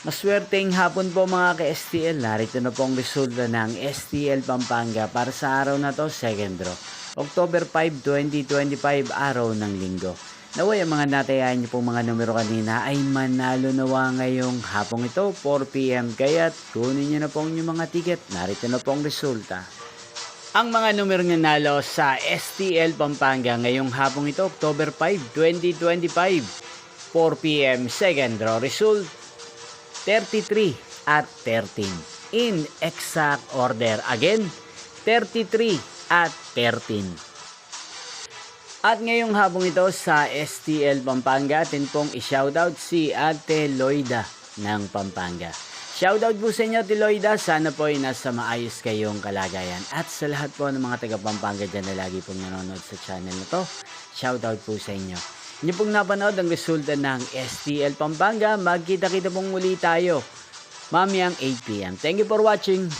Maswerteng hapon po mga ka-STL. Narito na po ang resulta ng STL Pampanga para sa araw na to, second draw. October 5, 2025, araw ng linggo. Naway ang mga natayahan niyo pong mga numero kanina ay manalo nawa ngayong hapong ito, 4 PM. Kaya't kunin niyo na po ang inyong mga ticket. Narito na po ang resulta. Ang mga numero nanalo sa STL Pampanga ngayong hapong ito, October 5, 2025, 4 PM, second draw. Result 33 at 13 in exact order. Again, 33 at 13. At ngayong hapong ito sa STL Pampanga, atin pong i-shoutout si Ate Loida ng Pampanga. Shoutout po sa inyo, Ate Loida. Sana po ay nasa maayos kayong kalagayan. At sa lahat po ng mga taga Pampanga dyan na lagi pong nanonood sa channel na to, shoutout po sa inyo. Inyo pong napanood ang resulta ng STL Pampanga. Magkita-kita pong muli tayo mamayang 8 PM. Thank you for watching.